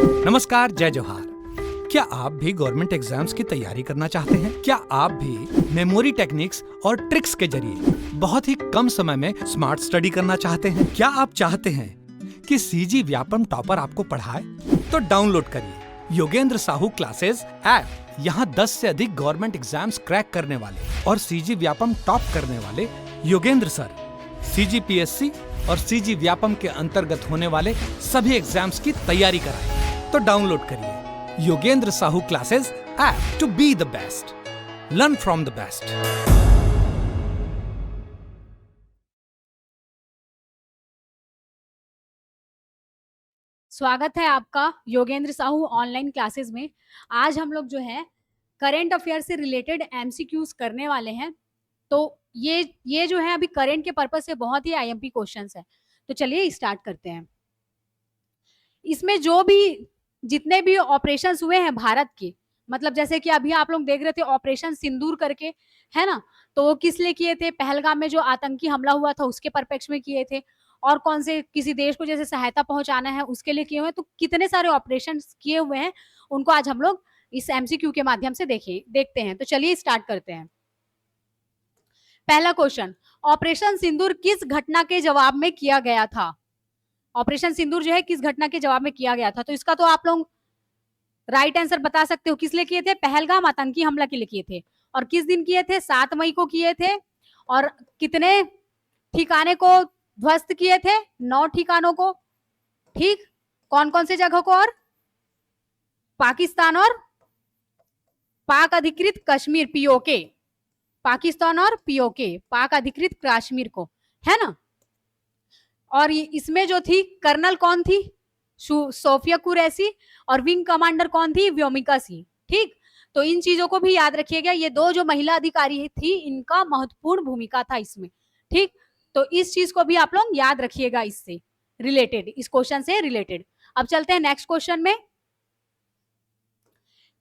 नमस्कार, जय जोहार। क्या आप भी गवर्नमेंट एग्जाम्स की तैयारी करना चाहते हैं? क्या आप भी मेमोरी टेक्निक्स और ट्रिक्स के जरिए बहुत ही कम समय में स्मार्ट स्टडी करना चाहते हैं? क्या आप चाहते हैं कि सीजी व्यापम टॉपर आपको पढ़ाए? तो डाउनलोड करिए योगेंद्र साहू क्लासेस ऐप। यहाँ 10 से अधिक गवर्नमेंट एग्जाम्स क्रैक करने वाले और सीजी व्यापम टॉप करने वाले योगेंद्र सर सीजीपीएससी और सीजी व्यापम के अंतर्गत होने वाले सभी एग्जाम्स की तैयारी कराएं। तो डाउनलोड करिए Yogendra Sahu classes app to be the best, learn from the best. स्वागत है आपका योगेंद्र साहू ऑनलाइन क्लासेस में। आज हम लोग जो है करंट अफेयर से रिलेटेड एमसीक्यूज करने वाले हैं। तो ये जो है अभी करंट के पर्पस से बहुत ही आईएमपी क्वेश्चंस है। तो चलिए स्टार्ट करते हैं। इसमें जो भी जितने भी ऑपरेशंस हुए हैं भारत के, मतलब जैसे कि अभी आप लोग देख रहे थे ऑपरेशन सिंदूर करके, है ना? तो वो किस लिए किए थे? पहलगाम में जो आतंकी हमला हुआ था उसके परिप्रेक्ष्य में किए थे। और कौन से किसी देश को जैसे सहायता पहुंचाना है उसके लिए किए हुए हैं। तो कितने सारे ऑपरेशन किए हुए हैं उनको आज हम लोग इस एमसीक्यू के माध्यम से देखते हैं। तो चलिए स्टार्ट करते हैं। पहला क्वेश्चन, ऑपरेशन सिंदूर किस घटना के जवाब में किया गया था? ऑपरेशन सिंदूर जो है किस घटना के जवाब में किया गया था? तो इसका तो आप लोग राइट आंसर बता सकते हो। किस लिए किए थे? पहलगाम आतंकी हमला के लिए किए थे। और किस दिन किए थे? 7 मई को किए थे। और कितने ठिकाने को ध्वस्त किए थे? 9 ठिकानों को। ठीक, कौन कौन से जगह को? और पाकिस्तान और पाक अधिकृत कश्मीर, पीओके, पाकिस्तान और पीओके, पाक अधिकृत कश्मीर को, है ना? और इसमें जो थी कर्नल कौन थी? सोफिया कुरैशी। और विंग कमांडर कौन थी? व्योमिका सिंह। ठीक, तो इन चीजों को भी याद रखिएगा। ये दो जो महिला अधिकारी थी इनका महत्वपूर्ण भूमिका था इसमें। ठीक, तो इस चीज को भी आप लोग याद रखिएगा, इससे रिलेटेड, इस क्वेश्चन से रिलेटेड। अब चलते हैं नेक्स्ट क्वेश्चन में।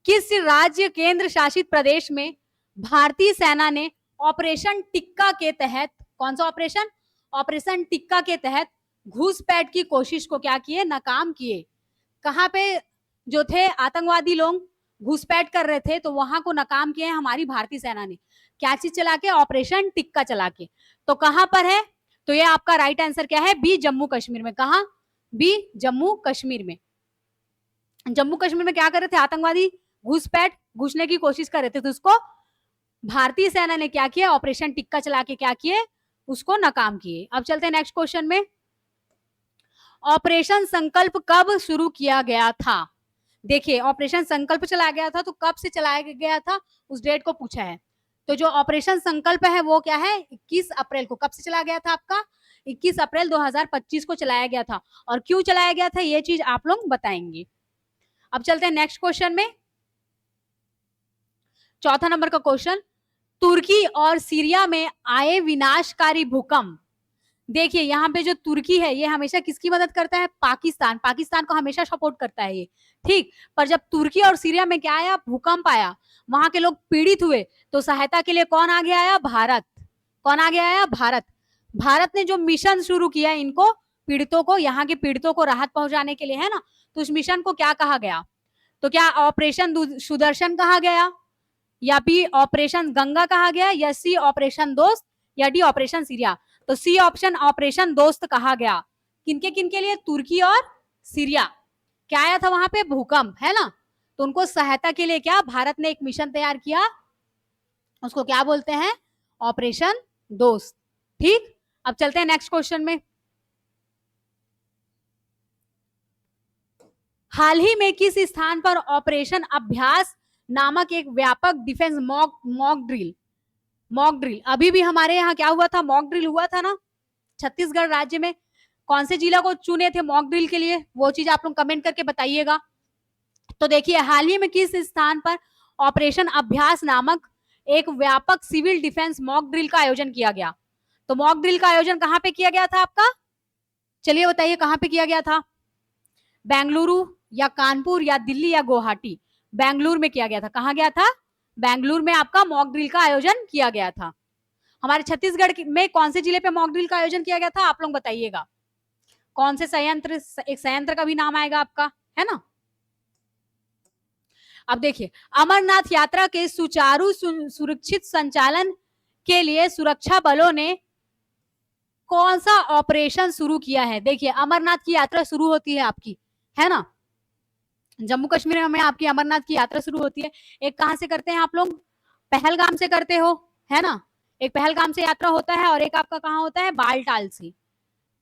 किस राज्य केंद्र शासित प्रदेश में भारतीय सेना ने ऑपरेशन टिक्का के तहत, कौन सा ऑपरेशन? ऑपरेशन टिक्का के तहत घुसपैठ की कोशिश को क्या किए? नाकाम किए। कहां पे जो थे आतंकवादी लोग घुसपैठ कर रहे थे, तो वहां को नाकाम किए हमारी भारतीय सेना ने। क्या चीज चला के? ऑपरेशन टिक्का चला के। तो कहां पर है? तो ये आपका राइट आंसर क्या है? बी, जम्मू कश्मीर में। कहा? बी, जम्मू कश्मीर में। जम्मू कश्मीर में क्या कर रहे थे आतंकवादी? घुसपैठ, घुसने की कोशिश कर रहे थे, तो उसको भारतीय सेना ने क्या किया? ऑपरेशन टिक्का चला के क्या किए? उसको नाकाम किए। अब चलते हैं नेक्स्ट क्वेश्चन में। ऑपरेशन संकल्प कब शुरू किया गया था? देखिए, ऑपरेशन संकल्प चलाया गया था, तो कब से चलाया गया था उस डेट को पूछा है। तो जो ऑपरेशन संकल्प है वो क्या है? 21 अप्रैल को। कब से चलाया गया था आपका? 21 अप्रैल 2025 को चलाया गया था। और क्यों चलाया गया था ये चीज आप लोग बताएंगे। अब चलते हैं नेक्स्ट क्वेश्चन में। चौथा नंबर का क्वेश्चन, तुर्की और सीरिया में आए विनाशकारी भूकंप। देखिए, यहाँ पे जो तुर्की है ये हमेशा किसकी मदद करता है? पाकिस्तान। पाकिस्तान को हमेशा सपोर्ट करता है ये। ठीक, पर जब तुर्की और सीरिया में क्या आया? भूकंप आया, वहां के लोग पीड़ित हुए, तो सहायता के लिए कौन आगे आया? भारत। कौन आगे आया? भारत। भारत ने जो मिशन शुरू किया इनको पीड़ितों को, यहाँ के पीड़ितों को राहत पहुंचाने के लिए, है ना? तो उस मिशन को क्या कहा गया? तो क्या ऑपरेशन सुदर्शन कहा गया, या बी ऑपरेशन गंगा कहा गया, या सी ऑपरेशन दोस्त, या डी ऑपरेशन सीरिया? तो सी ऑप्शन ऑपरेशन दोस्त कहा गया। किनके लिए? तुर्की और सीरिया। क्या आया था वहां पे? भूकंप, है ना? तो उनको सहायता के लिए क्या भारत ने एक मिशन तैयार किया, उसको क्या बोलते हैं? ऑपरेशन दोस्त। ठीक, अब चलते हैं नेक्स्ट क्वेश्चन में। हाल ही में किस स्थान पर ऑपरेशन अभ्यास नामक एक व्यापक डिफेंस मॉक ड्रिल, अभी भी हमारे यहाँ क्या हुआ था? मॉक ड्रिल हुआ था ना छत्तीसगढ़ राज्य में। कौन से जिला को चुने थे मॉक ड्रिल के लिए? वो चीज आप लोग कमेंट करके बताइएगा। तो देखिए, हाल ही में किस स्थान पर ऑपरेशन अभ्यास नामक एक व्यापक सिविल डिफेंस मॉक ड्रिल का आयोजन किया गया? तो मॉक ड्रिल का आयोजन कहां पे किया गया था आपका? चलिए बताइए, कहां पे किया गया था? बेंगलुरु या कानपुर या दिल्ली या गुवाहाटी? बेंगलुरु में किया गया था। कहां गया था? बेंगलुरु में आपका मॉक ड्रिल का आयोजन किया गया था। हमारे छत्तीसगढ़ में कौन से जिले पे मॉक ड्रिल का आयोजन किया गया था? आप लोग बताइएगा। कौन से संयंत्र? एक संयंत्र का भी नाम आएगा आपका, है ना? अब देखिए, अमरनाथ यात्रा के सुचारू सुरक्षित संचालन के लिए सुरक्षा बलों ने कौन सा ऑपरेशन शुरू किया है? देखिए, अमरनाथ की यात्रा शुरू होती है आपकी, है ना, जम्मू कश्मीर में आपकी अमरनाथ की यात्रा शुरू होती है। एक कहां से करते हैं आप लोग? पहलगाम से करते हो, है ना, एक पहलगाम से यात्रा होता है और एक आपका कहां होता है? बालटाल से।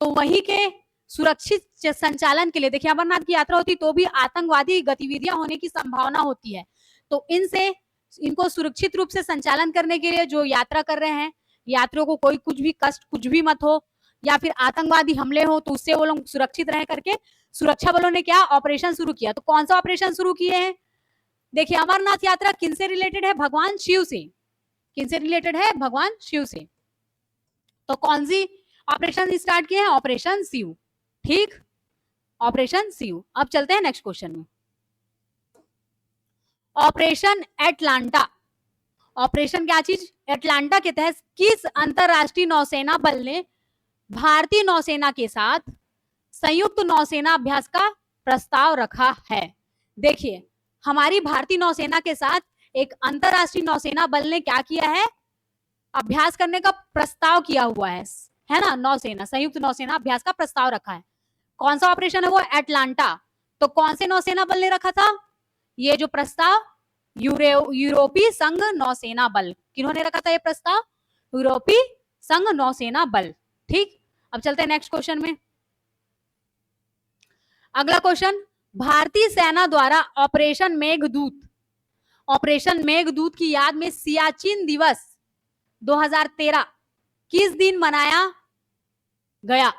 तो वहीं के सुरक्षित संचालन के लिए, देखिए अमरनाथ की यात्रा होती तो भी आतंकवादी गतिविधियां होने की संभावना होती है, तो इनको सुरक्षित रूप से संचालन करने के लिए जो यात्रा कर रहे हैं, यात्रियों को कोई कुछ भी कष्ट कुछ भी मत हो, या फिर आतंकवादी हमले हो तो उससे वो लोग सुरक्षित रह करके सुरक्षा बलों ने क्या ऑपरेशन शुरू किया। तो कौन सा ऑपरेशन शुरू किए हैं? देखिए, अमरनाथ यात्रा किन से रिलेटेड है? भगवान शिव से। किन से रिलेटेड है? भगवान शिव से। तो कौन सी ऑपरेशन स्टार्ट किए हैं? ऑपरेशन शिव। ठीक, ऑपरेशन शिव। अब चलते हैं नेक्स्ट क्वेश्चन में। ऑपरेशन एटलांटा, ऑपरेशन क्या चीज? एटलांटा के तहत किस अंतरराष्ट्रीय नौसेना बल ने भारतीय नौसेना के साथ संयुक्त नौसेना अभ्यास का प्रस्ताव रखा है? देखिए, हमारी भारतीय नौसेना के साथ एक अंतरराष्ट्रीय नौसेना बल ने क्या किया है? अभ्यास करने का प्रस्ताव किया हुआ है ना, नौसेना, संयुक्त नौसेना अभ्यास का प्रस्ताव रखा है। कौन सा ऑपरेशन है वो? एटलांटा। तो कौन से नौसेना बल ने रखा था ये जो प्रस्ताव? यूरोपीय संघ नौसेना बल। किन्होंने रखा था ये प्रस्ताव? यूरोपीय संघ नौसेना बल। ठीक, अब चलते हैं नेक्स्ट क्वेश्चन में। अगला क्वेश्चन, भारतीय सेना द्वारा ऑपरेशन मेघदूत, ऑपरेशन मेघदूत की याद में सियाचिन दिवस 2013 किस दिन मनाया गया?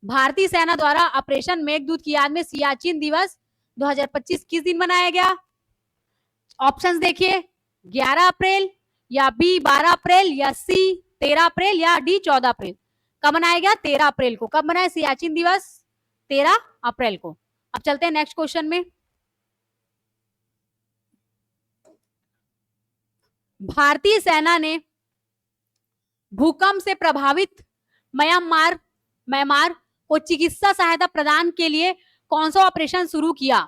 भारतीय सेना द्वारा ऑपरेशन मेघदूत की याद में सियाचिन दिवस 2025 किस दिन मनाया गया? ऑप्शंस देखिए, 11 अप्रैल या बी 12 अप्रैल या सी 13 अप्रैल या डी 14 अप्रैल। कब मनाया गया? 13 अप्रैल को। कब मनाया सियाचिन दिवस? 13 अप्रैल को। अब चलते हैं नेक्स्ट क्वेश्चन में। भारतीय सेना ने भूकंप से प्रभावित म्यांमार को चिकित्सा सहायता प्रदान के लिए कौन सा ऑपरेशन शुरू किया?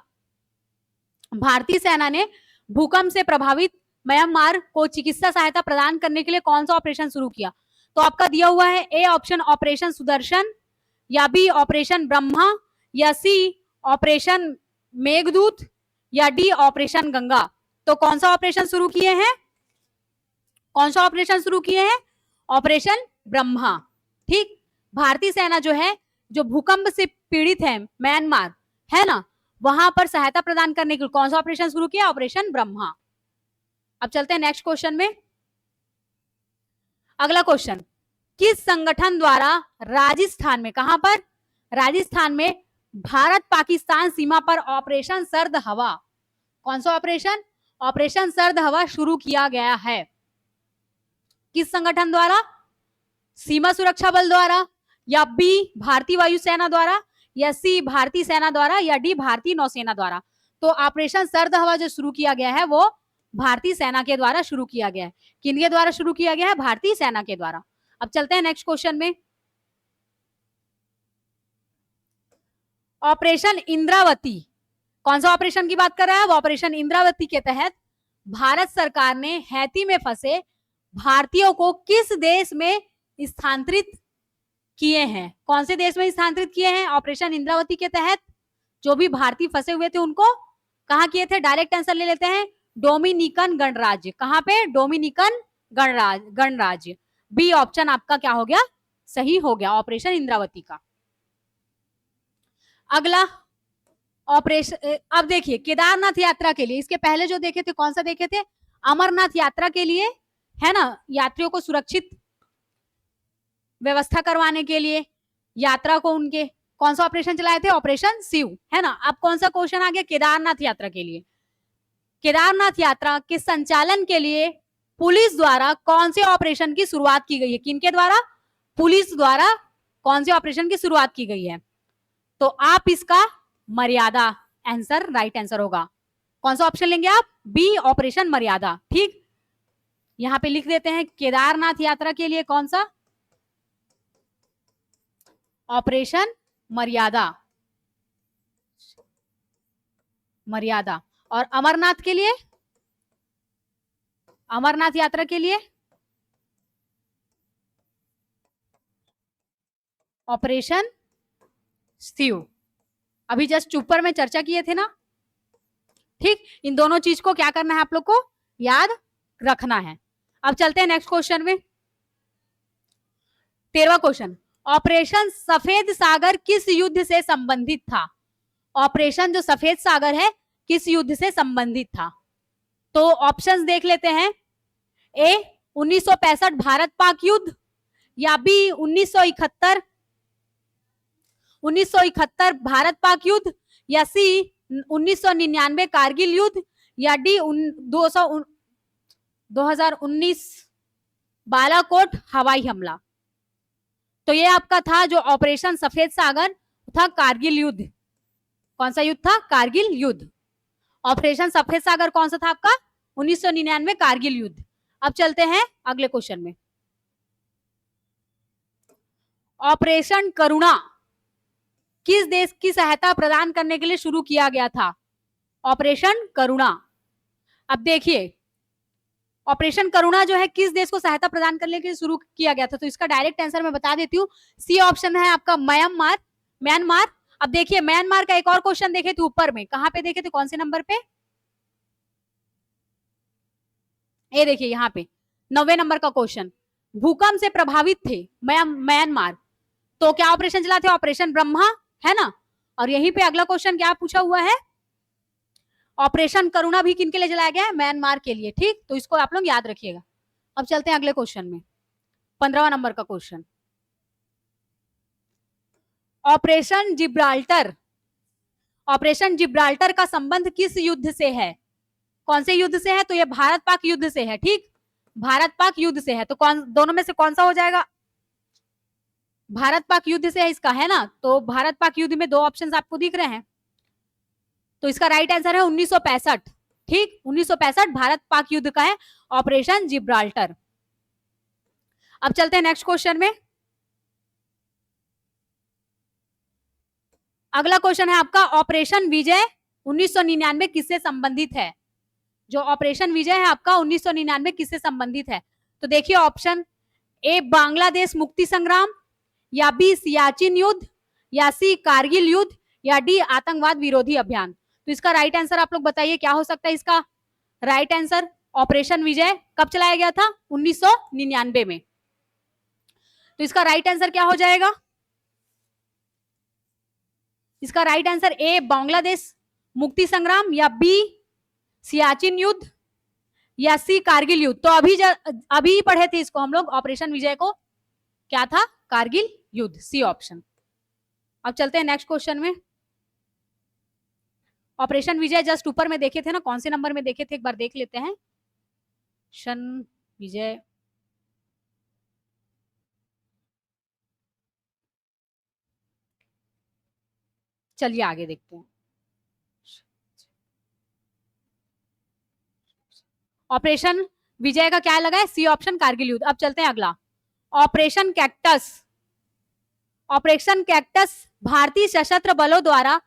भारतीय सेना ने भूकंप से प्रभावित म्यांमार को चिकित्सा सहायता प्रदान करने के लिए कौन सा ऑपरेशन शुरू किया? तो आपका दिया हुआ है ए ऑप्शन ऑपरेशन सुदर्शन, या बी ऑपरेशन ब्रह्मा, या सी ऑपरेशन मेघदूत, या डी ऑपरेशन गंगा। तो कौन सा ऑपरेशन शुरू किए हैं? कौन सा ऑपरेशन शुरू किए हैं? ऑपरेशन ब्रह्मा। ठीक, भारतीय सेना जो है, जो भूकंप से पीड़ित है म्यांमार, है ना, वहां पर सहायता प्रदान करने के लिए कौन सा ऑपरेशन शुरू किया? ऑपरेशन ब्रह्मा। अब चलते हैं नेक्स्ट क्वेश्चन में। अगला क्वेश्चन, किस संगठन द्वारा राजस्थान में, कहां पर? राजस्थान में भारत पाकिस्तान सीमा पर ऑपरेशन सर्द हवा, कौन सा ऑपरेशन? ऑपरेशन सर्द हवा शुरू किया गया है? किस संगठन द्वारा? सीमा सुरक्षा बल द्वारा, या बी भारतीय वायुसेना द्वारा, या सी भारतीय सेना द्वारा, या डी भारतीय नौसेना द्वारा। तो ऑपरेशन सर्द हवा जो शुरू किया गया है वो भारतीय सेना के द्वारा शुरू किया गया है। किनके द्वारा शुरू किया गया है? भारतीय सेना के द्वारा। अब चलते हैं नेक्स्ट क्वेश्चन में। ऑपरेशन इंद्रावती, कौन सा ऑपरेशन की बात कर रहा है? वो ऑपरेशन इंद्रावती के तहत भारत सरकार ने हैती में फंसे भारतीयों को किस देश में स्थानांतरित किए हैं? कौन से देश में स्थानांतरित किए हैं? ऑपरेशन इंद्रावती के तहत जो भी भारतीय फंसे हुए थे उनको कहां किए थे? डायरेक्ट आंसर ले लेते हैं, डोमिनिकन गणराज्य। कहां पे? डोमिनिकन गणराज्य। बी ऑप्शन आपका क्या हो गया? सही हो गया, ऑपरेशन इंद्रावती का। अगला ऑपरेशन, अब देखिए केदारनाथ यात्रा के लिए, इसके पहले जो देखे थे कौन सा देखे थे? अमरनाथ यात्रा के लिए, है ना, यात्रियों को सुरक्षित व्यवस्था करवाने के लिए यात्रा को उनके कौन सा ऑपरेशन चलाए थे? ऑपरेशन शिव, है ना। अब कौन सा क्वेश्चन आ गया? केदारनाथ यात्रा के लिए, केदारनाथ यात्रा के संचालन के लिए पुलिस द्वारा कौन से ऑपरेशन की शुरुआत की गई है? किनके द्वारा? पुलिस द्वारा कौन से ऑपरेशन की शुरुआत की गई है? तो आप इसका मर्यादा आंसर राइट आंसर होगा। कौन सा ऑप्शन लेंगे आप? बी ऑपरेशन मर्यादा। ठीक, यहां पे लिख देते हैं केदारनाथ यात्रा के लिए कौन सा? ऑपरेशन मर्यादा। मर्यादा। और अमरनाथ के लिए, अमरनाथ यात्रा के लिए ऑपरेशन शिव। अभी जस्ट ऊपर में चर्चा किए थे ना, ठीक। इन दोनों चीज को क्या करना है आप लोग को, याद रखना है। अब चलते हैं नेक्स्ट क्वेश्चन में। 13वां क्वेश्चन, ऑपरेशन सफेद सागर किस युद्ध से संबंधित था? ऑपरेशन जो सफेद सागर है किस युद्ध से संबंधित था? तो ऑप्शंस देख लेते हैं। ए 1965 भारत पाक युद्ध, या बी 1971 भारत पाक युद्ध, या सी 1999 कारगिल युद्ध, या डी 2019 बालाकोट हवाई हमला। तो ये आपका था जो ऑपरेशन सफेद सागर था, कारगिल युद्ध। कौन सा युद्ध था? कारगिल युद्ध। ऑपरेशन सफेद सागर कौन सा था आपका? 1999 कारगिल युद्ध। अब चलते हैं अगले क्वेश्चन में। ऑपरेशन करुणा किस देश की सहायता प्रदान करने के लिए शुरू किया गया था? ऑपरेशन करुणा। अब देखिए, ऑपरेशन करुणा जो है किस देश को सहायता प्रदान करने के लिए शुरू किया गया था? तो इसका डायरेक्ट आंसर मैं बता देती हूँ, सी ऑप्शन है आपका म्यांमार। अब देखिए, म्यांमार का एक और क्वेश्चन देखे थे ऊपर में, कहां पे देखे थे, कौन से नंबर पे? ये देखिए यहाँ पे 90 नंबर का क्वेश्चन। भूकंप से प्रभावित थे म्यांमार, तो क्या ऑपरेशन चला थे? ऑपरेशन ब्रह्मा, है ना। और यहीं पे अगला क्वेश्चन क्या पूछा हुआ है, ऑपरेशन करुणा भी किन के लिए चलाया गया है? म्यांमार के लिए, ठीक। तो इसको आप लोग याद रखिएगा। अब चलते हैं अगले क्वेश्चन में, 15वां नंबर का क्वेश्चन। ऑपरेशन जिब्राल्टर का संबंध किस युद्ध से है? कौन से युद्ध से है? तो ये भारत पाक युद्ध से है, ठीक। भारत पाक युद्ध से है, तो कौन, दोनों में से कौन सा हो जाएगा? भारत पाक युद्ध से है इसका, है ना। तो भारत पाक युद्ध में दो ऑप्शंस आपको दिख रहे हैं, तो इसका राइट आंसर है 1965, ठीक। 1965 भारत पाक युद्ध का है ऑपरेशन जिब्राल्टर। अब चलते हैं नेक्स्ट क्वेश्चन में। अगला क्वेश्चन है आपका, ऑपरेशन विजय 1999 किससे संबंधित है? जो ऑपरेशन विजय है आपका 1999 किससे संबंधित है? तो देखिए, ऑप्शन ए बांग्लादेश मुक्ति संग्राम, या बी सियाचिन युद्ध, या सी कारगिल युद्ध, या डी आतंकवाद विरोधी अभियान। तो इसका राइट आंसर आप लोग बताइए क्या हो सकता है इसका राइट आंसर? ऑपरेशन विजय कब चलाया गया था? 1999 में। तो इसका राइट आंसर क्या हो जाएगा? इसका राइट आंसर ए बांग्लादेश मुक्ति संग्राम, या बी सियाचिन युद्ध, या सी कारगिल युद्ध। तो अभी पढ़े थे इसको हम लोग, ऑपरेशन विजय को क्या था? कारगिल युद्ध, सी ऑप्शन। अब चलते हैं नेक्स्ट क्वेश्चन में। ऑपरेशन विजय जस्ट ऊपर में देखे थे ना, कौन से नंबर में देखे थे एक बार देख लेते हैं। शन विजय, चलिए आगे देखते हैं। ऑपरेशन विजय का क्या लगा है? सी ऑप्शन, कारगिल युद्ध। अब चलते हैं अगला, ऑपरेशन कैक्टस। ऑपरेशन कैक्टस भारतीय सशस्त्र बलों द्वारा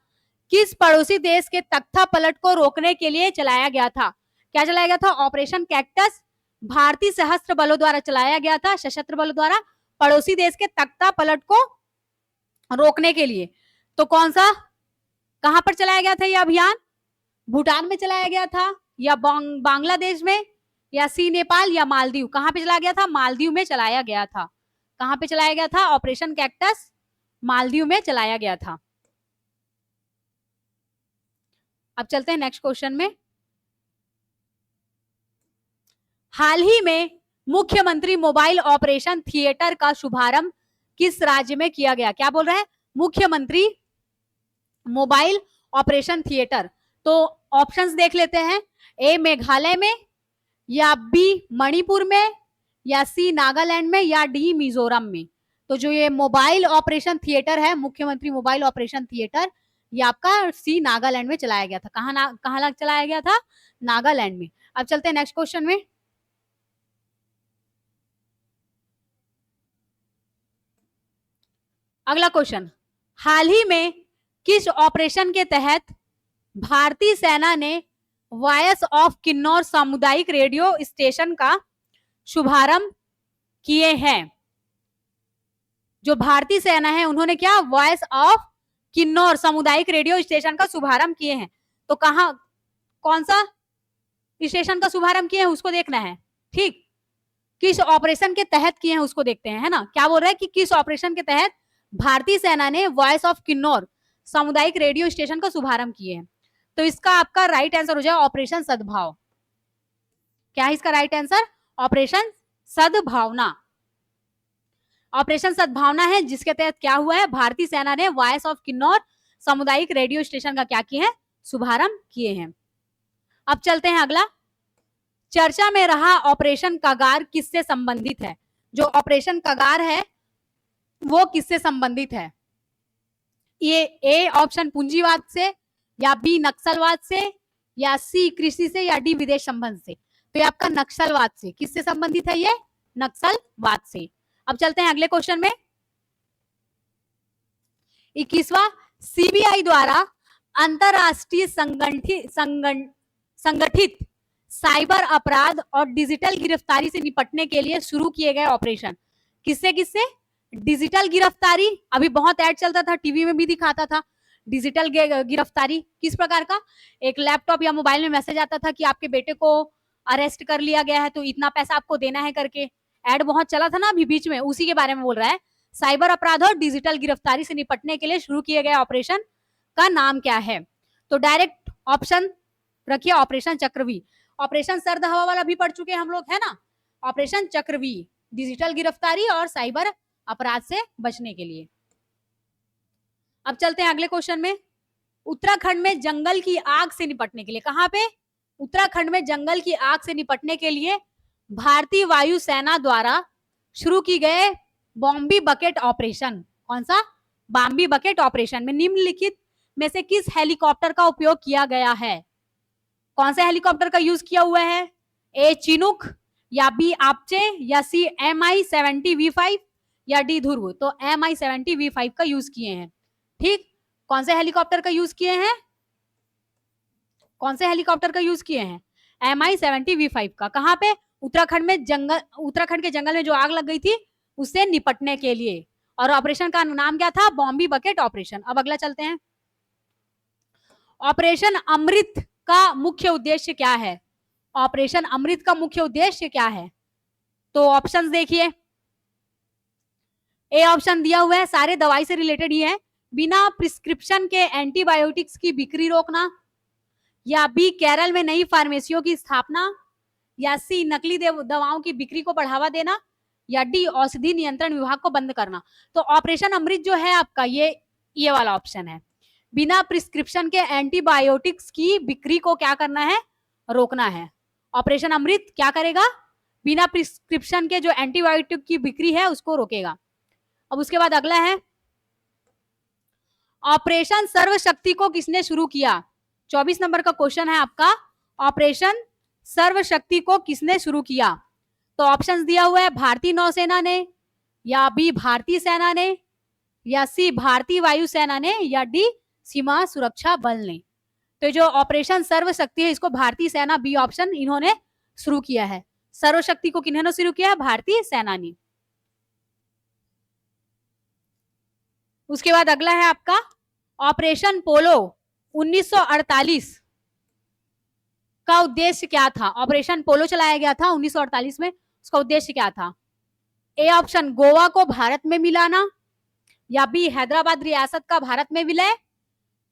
किस पड़ोसी देश के तख्ता पलट को रोकने के लिए चलाया गया था? क्या चलाया गया था? ऑपरेशन कैक्टस भारतीय सशस्त्र बलों द्वारा चलाया गया था, सशस्त्र बलों द्वारा पड़ोसी देश के तख्ता पलट को रोकने के लिए। तो कौन सा, कहां पर चलाया गया था यह अभियान? भूटान में चलाया गया था, या बांग्लादेश में, या सी नेपाल, या मालदीव। कहां पे चलाया गया था? मालदीव में चलाया गया था। कहां पे चलाया गया था? ऑपरेशन कैक्टस मालदीव में चलाया गया था। अब चलते हैं नेक्स्ट क्वेश्चन में। हाल ही में मुख्यमंत्री मोबाइल ऑपरेशन थिएटर का शुभारंभ किस राज्य में किया गया? क्या बोल रहे हैं? मुख्यमंत्री मोबाइल ऑपरेशन थिएटर। तो ऑप्शंस देख लेते हैं, ए मेघालय में, या बी मणिपुर में, या सी नागालैंड में, या डी मिजोरम में। तो जो ये मोबाइल ऑपरेशन थिएटर है, मुख्यमंत्री मोबाइल ऑपरेशन थिएटर, ये आपका सी नागालैंड में चलाया गया था। कहां चलाया गया था? नागालैंड में। अब चलते हैं नेक्स्ट क्वेश्चन में। अगला क्वेश्चन, हाल ही में किस ऑपरेशन के तहत भारतीय सेना ने वॉइस ऑफ किन्नौर सामुदायिक रेडियो स्टेशन का शुभारंभ किए हैं? जो भारतीय सेना है उन्होंने क्या, वॉइस ऑफ किन्नौर सामुदायिक रेडियो स्टेशन का शुभारंभ किए हैं। तो कहां, कौन सा स्टेशन का शुभारंभ किए हैं उसको देखना है, ठीक। किस ऑपरेशन के तहत किए हैं उसको देखते हैं, है ना। क्या बोल रहा है कि किस ऑपरेशन के तहत भारतीय सेना ने वॉइस ऑफ किन्नौर सामुदायिक रेडियो स्टेशन का शुभारंभ किए हैं। तो इसका आपका राइट आंसर हो जाएगा ऑपरेशन सद्भाव। क्या है इसका राइट आंसर? ऑपरेशन सद्भावना। ऑपरेशन सद्भावना है जिसके तहत क्या हुआ है, भारतीय सेना ने वॉइस ऑफ किन्नौर सामुदायिक रेडियो स्टेशन का क्या किए हैं, शुभारंभ किए हैं। अब चलते हैं अगला। चर्चा में रहा ऑपरेशन कगार किससे संबंधित है? जो ऑपरेशन कगार है वो किससे संबंधित है? ये ए ऑप्शन पूंजीवाद से, या बी नक्सलवाद से, या सी कृषि से, या डी विदेश संबंध से। तो ये आपका नक्सलवाद से, किससे संबंधित है ये? नक्सलवाद से। अब चलते हैं अगले क्वेश्चन में। 21वां सीबीआई द्वारा अंतरराष्ट्रीय संगठित साइबर अपराध और डिजिटल गिरफ्तारी से निपटने के लिए शुरू किए गए ऑपरेशन, किससे किससे? डिजिटल गिरफ्तारी, अभी बहुत ऐड चलता था, टीवी में भी दिखाता था। डिजिटल गिरफ्तारी किस प्रकार का? एक लैपटॉप या मोबाइल में मैसेज आता था कि आपके बेटे को अरेस्ट कर लिया गया है तो इतना पैसा आपको देना है करके, ऐड बहुत चला था ना अभी बीच में, उसी के बारे में बोल रहा है। साइबर अपराध और डिजिटल गिरफ्तारी से निपटने के लिए शुरू किए गए ऑपरेशन का नाम क्या है? तो डायरेक्ट ऑप्शन रखिए ऑपरेशन चक्रव्यूह। ऑपरेशन सर्द हवा वाला भी पढ़ चुके हैं हम लोग, है ना। ऑपरेशन चक्रव्यूह, डिजिटल गिरफ्तारी और साइबर अपराध से बचने के लिए। अब चलते हैं अगले क्वेश्चन में। उत्तराखंड में जंगल की आग से निपटने के लिए, कहां पे? उत्तराखंड में जंगल की आग से निपटने के लिए भारतीय वायु सेना द्वारा शुरू की गए बॉम्बी बकेट ऑपरेशन, कौन सा? बॉम्बी बकेट ऑपरेशन में निम्नलिखित में से किस हेलीकॉप्टर का उपयोग किया गया है? कौन से हेलीकॉप्टर का यूज किया हुआ है? ए चिनूक, या बी आपचे, या सी MI-70V5, या डी ध्रुव। तो MI-70V5 का यूज किए हैं, ठीक। कौन से हेलीकॉप्टर का यूज किए हैं? कौन से हेलीकॉप्टर का यूज किए हैं? MI-70V5 का। कहां पे? उत्तराखंड में जंगल, उत्तराखंड के जंगल में जो आग लग गई थी उससे निपटने के लिए। और ऑपरेशन का नाम क्या था? बॉम्बी बकेट ऑपरेशन। अब अगला चलते हैं। ऑपरेशन अमृत का मुख्य उद्देश्य क्या है? ऑपरेशन अमृत का मुख्य उद्देश्य क्या है? तो ऑप्शंस देखिए। ए ऑप्शन दिया हुआ है, सारे दवाई से रिलेटेड ही है। बिना प्रिस्क्रिप्शन के एंटीबायोटिक्स की बिक्री रोकना, या बी केरल में नई फार्मेसियों की स्थापना, या सी नकली दवाओं की बिक्री को बढ़ावा देना, या डी औषधि नियंत्रण विभाग को बंद करना। तो ऑपरेशन अमृत जो है आपका ये वाला ऑप्शन है। बिना प्रिस्क्रिप्शन के एंटीबायोटिक्स की बिक्री को क्या करना है? रोकना है। ऑपरेशन अमृत क्या करेगा? बिना प्रिस्क्रिप्शन के जो एंटीबायोटिक की बिक्री है उसको रोकेगा। अब उसके बाद अगला है, ऑपरेशन सर्वशक्ति को किसने शुरू किया? 24 नंबर का क्वेश्चन है आपका। ऑपरेशन सर्वशक्ति को किसने शुरू किया? तो ऑप्शंस दिया हुआ है, भारतीय नौसेना ने, या बी भारतीय सेना ने, या सी भारतीय वायुसेना ने, या डी सीमा सुरक्षा बल ने। तो जो ऑपरेशन सर्वशक्ति है इसको भारतीय सेना, बी ऑप्शन, इन्होंने शुरू किया है। सर्वशक्ति को किन्होंने शुरू किया है? भारतीय सेना ने। उसके बाद अगला है आपका ऑपरेशन पोलो 1948 का उद्देश्य क्या था? ऑपरेशन पोलो चलाया गया था 1948 में, उसका उद्देश्य क्या था? ए ऑप्शन गोवा को भारत में मिलाना, या बी हैदराबाद रियासत का भारत में विलय,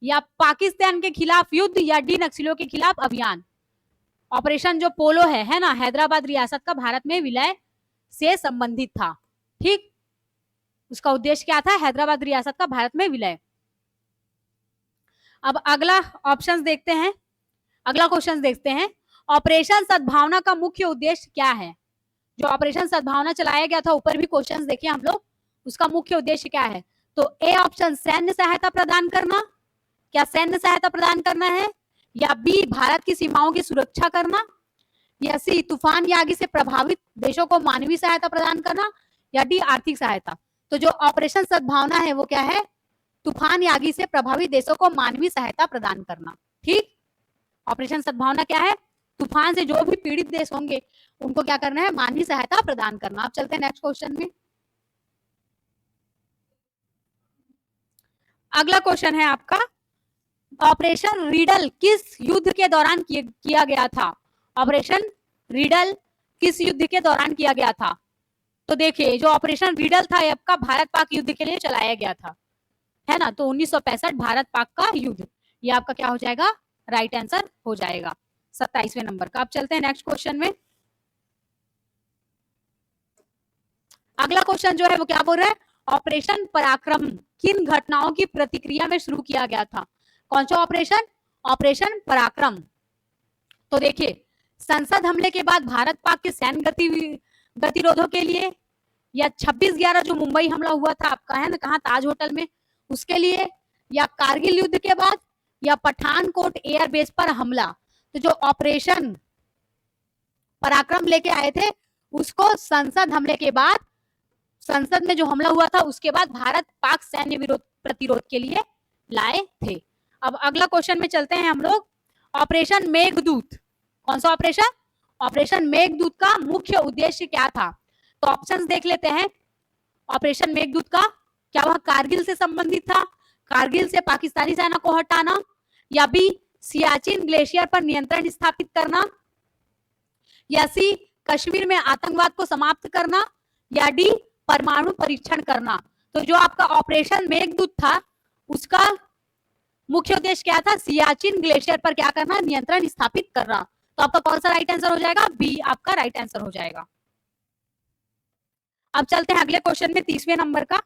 या पाकिस्तान के खिलाफ युद्ध, या डी नक्सलियों के खिलाफ अभियान। ऑपरेशन जो पोलो है ना, हैदराबाद रियासत का भारत में विलय से संबंधित था, ठीक। उसका उद्देश्य क्या था? हैदराबाद रियासत का भारत में विलय। अब अगला ऑप्शंस देखते हैं, अगला क्वेश्चन देखते हैं। ऑपरेशन सद्भावना का मुख्य उद्देश्य क्या है? जो ऑपरेशन सद्भावना चलाया गया था, ऊपर भी क्वेश्चंस देखिए हम लोग, उसका मुख्य उद्देश्य क्या है? तो ए ऑप्शन सैन्य सहायता प्रदान करना, क्या सैन्य सहायता प्रदान करना है, या बी भारत की सीमाओं की सुरक्षा करना, या सी तूफान या आग से प्रभावित देशों को मानवीय सहायता प्रदान करना, या डी आर्थिक सहायता। तो जो ऑपरेशन सद्भावना है वो क्या है? तूफान या आग से प्रभावित देशों को मानवीय सहायता प्रदान करना, ठीक। ऑपरेशन सद्भावना क्या है? तूफान से जो भी पीड़ित देश होंगे उनको क्या करना है? मानवीय सहायता प्रदान करना। अब चलते हैं नेक्स्ट क्वेश्चन में। अगला क्वेश्चन है आपका, ऑपरेशन रीडल किस युद्ध के दौरान किया गया था? ऑपरेशन रीडल किस युद्ध के दौरान किया गया था? तो देखिए, जो ऑपरेशन रीडल था ये आपका भारत पाक युद्ध के लिए चलाया गया था, है ना। तो 1965 भारत पाक का युद्ध, ये आपका क्या हो जाएगा? राइट आंसर हो जाएगा 27वें नंबर का। अब चलते हैं नेक्स्ट क्वेश्चन में। अगला क्वेश्चन जो है वो क्या बोल रहा है? ऑपरेशन पराक्रम किन घटनाओं की प्रतिक्रिया में शुरू किया गया था? कौन सा ऑपरेशन? ऑपरेशन पराक्रम। तो देखिए, संसद हमले के बाद भारत पाक के सैन्य गतिरोधों के लिए, या 26/11 जो मुंबई हमला हुआ था आपका, है ना, कहा? ताज होटल में, उसके लिए, या कारगिल युद्ध के बाद, या पठानकोट एयरबेस पर हमला। तो जो ऑपरेशन पराक्रम लेके आए थे उसको संसद हमले के बाद, संसद में जो हमला हुआ था उसके बाद भारत पाक सैन्य विरोध प्रतिरोध के लिए लाए थे। अब अगला क्वेश्चन में चलते हैं हम लोग। ऑपरेशन मेघदूत, कौन सा ऑपरेशन? ऑपरेशन मेघदूत का मुख्य उद्देश्य क्या था? तो ऑप्शंस देख लेते हैं। ऑपरेशन मेघदूत का क्या वह कारगिल से संबंधित था? कारगिल से पाकिस्तानी सेना को हटाना, या बी सियाचिन ग्लेशियर पर नियंत्रण स्थापित करना, या सी कश्मीर में आतंकवाद को समाप्त करना, या डी परमाणु परीक्षण करना। तो जो आपका ऑपरेशन मेघदूत था उसका मुख्य उद्देश्य क्या था? सियाचिन ग्लेशियर पर क्या करना? नियंत्रण स्थापित करना। तो आपका कौन सा राइट आंसर हो जाएगा? बी आपका राइट आंसर हो जाएगा। अब चलते हैं अगले क्वेश्चन में, 30वें नंबर का।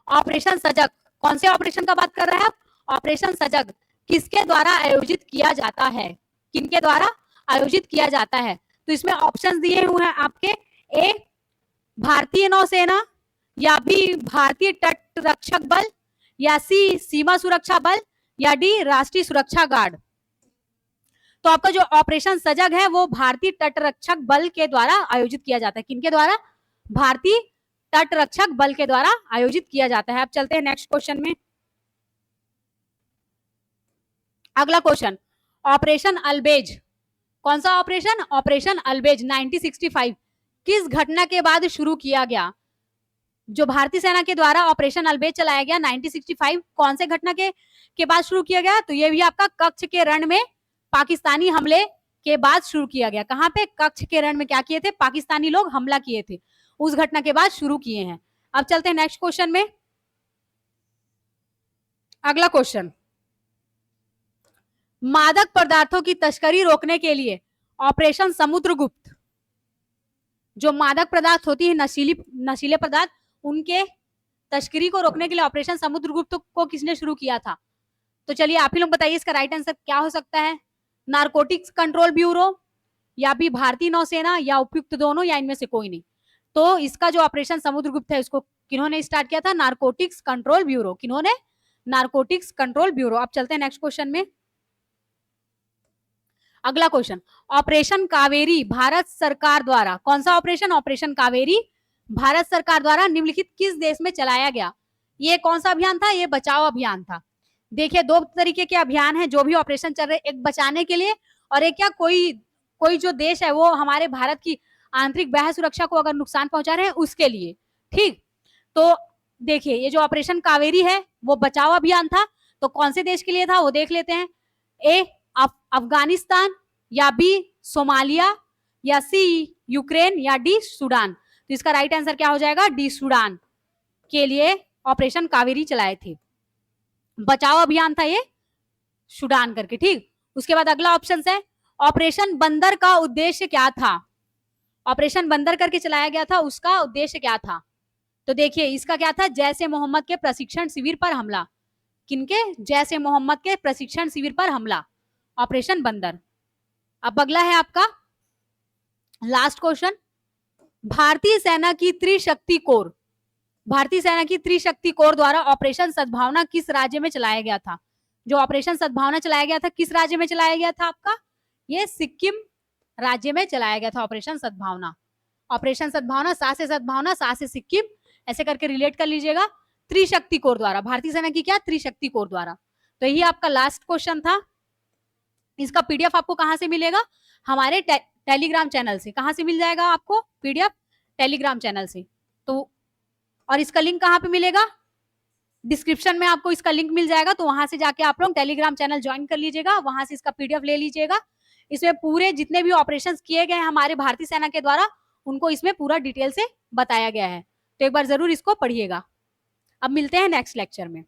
ऑपरेशन सजग, कौन से ऑपरेशन का बात कर रहे हैं आप? ऑपरेशन सजग किसके द्वारा आयोजित किया जाता है? किनके द्वारा आयोजित किया जाता है? तो इसमें ऑप्शंस दिए हुए हैं आपके, ए भारतीय नौसेना, या बी भारतीय तट रक्षक बल, या सी सीमा सुरक्षा बल, या डी राष्ट्रीय सुरक्षा गार्ड। तो आपका जो ऑपरेशन सजग है वो भारतीय तट रक्षक बल के द्वारा आयोजित किया जाता है। किनके द्वारा? भारतीय तट रक्षक बल के द्वारा आयोजित किया जाता है। अब चलते हैं नेक्स्ट क्वेश्चन में। अगला क्वेश्चन, ऑपरेशन अल्बेज, कौन सा ऑपरेशन? ऑपरेशन अल्बेज 1965 किस घटना के बाद शुरू किया गया? जो भारतीय सेना के द्वारा ऑपरेशन अल्बेज चलाया गया 1965, कौन से घटना के बाद शुरू किया गया? तो ये भी आपका कच्छ के रण में पाकिस्तानी हमले के बाद शुरू किया गया। कहां पे? कच्छ के रण में क्या किए थे? पाकिस्तानी लोग हमला किए थे, उस घटना के बाद शुरू किए हैं। अब चलते हैं नेक्स्ट क्वेश्चन में। अगला क्वेश्चन, मादक पदार्थों की तस्करी रोकने के लिए ऑपरेशन समुद्रगुप्त, जो मादक पदार्थ होती है, नशीले पदार्थ, उनके तस्करी को रोकने के लिए ऑपरेशन समुद्रगुप्त को किसने शुरू किया था? तो चलिए आप ही लोग बताइए इसका राइट आंसर क्या हो सकता है? नारकोटिक्स कंट्रोल ब्यूरो, या भी भारतीय नौसेना, या उपयुक्त दोनों, या इनमें से कोई नहीं। तो इसका जो ऑपरेशन समुद्रगुप्त है इसको किन्होंने स्टार्ट किया था? Narcotics control bureau. किन्होंने? Narcotics control bureau. अब चलते हैं नेक्स्ट क्वेश्चन में। अगला क्वेश्चन, ऑपरेशन कावेरी भारत सरकार द्वारा, कौन सा ऑपरेशन? ऑपरेशन कावेरी भारत सरकार द्वारा निम्नलिखित किस देश में चलाया गया? ये कौन सा अभियान था? ये बचाव अभियान था। देखिए, दो तरीके के अभियान हैं जो भी ऑपरेशन चल रहे, एक बचाने के लिए, और एक क्या, कोई जो देश है वो हमारे भारत की आंतरिक बाह्य सुरक्षा को अगर नुकसान पहुंचा रहे हैं उसके लिए। ठीक, तो देखिए ये जो ऑपरेशन कावेरी है वो बचाव अभियान था। तो कौन से देश के लिए था वो देख लेते हैं। ए अफगानिस्तान, या बी सोमालिया, या सी यूक्रेन, या डी सूडान। तो इसका राइट आंसर क्या हो जाएगा? डी सूडान के लिए ऑपरेशन कावेरी चलाए थे, बचाव अभियान था ये, सूडान करके। ठीक, उसके बाद अगला ऑप्शन है, ऑपरेशन बंदर का उद्देश्य क्या था? ऑपरेशन बंदर करके चलाया गया था, उसका उद्देश्य क्या था? तो देखिए इसका क्या था? जैश ए मोहम्मद के प्रशिक्षण शिविर पर हमला। किनके? जैश ए मोहम्मद के प्रशिक्षण शिविर पर हमला, ऑपरेशन बंदर। अब अगला है आपका लास्ट क्वेश्चन, भारतीय सेना की त्रिशक्ति कोर, भारतीय सेना की त्रिशक्ति कोर द्वारा ऑपरेशन सद्भावना किस राज्य में चलाया गया था? जो ऑपरेशन सद्भावना चलाया गया था किस राज्य में चलाया गया था आपका? ये सिक्किम राज्य में चलाया गया था ऑपरेशन सद्भावना। ऑपरेशन सद्भावना, सा से सद्भावना, सा से सिक्किम, ऐसे करके रिलेट कर लीजिएगा। त्रिशक्ति कोर द्वारा, भारतीय सेना की क्या? त्रिशक्ति कोर द्वारा। तो यही आपका लास्ट क्वेश्चन था। इसका पीडीएफ आपको कहाँ से मिलेगा? हमारे टेलीग्राम चैनल से। कहाँ से मिल जाएगा आपको पीडीएफ? टेलीग्राम चैनल से। तो और इसका लिंक कहाँ पे मिलेगा? डिस्क्रिप्शन में आपको इसका लिंक मिल जाएगा, तो वहां से जाके आप लोग टेलीग्राम चैनल ज्वाइन कर लीजिएगा, वहां से इसका पीडीएफ ले लीजिएगा। इसमें पूरे जितने भी ऑपरेशंस किए गए हैं हमारे भारतीय सेना के द्वारा, उनको इसमें पूरा डिटेल से बताया गया है। तो एक बार जरूर इसको पढ़िएगा। अब मिलते हैं नेक्स्ट लेक्चर में।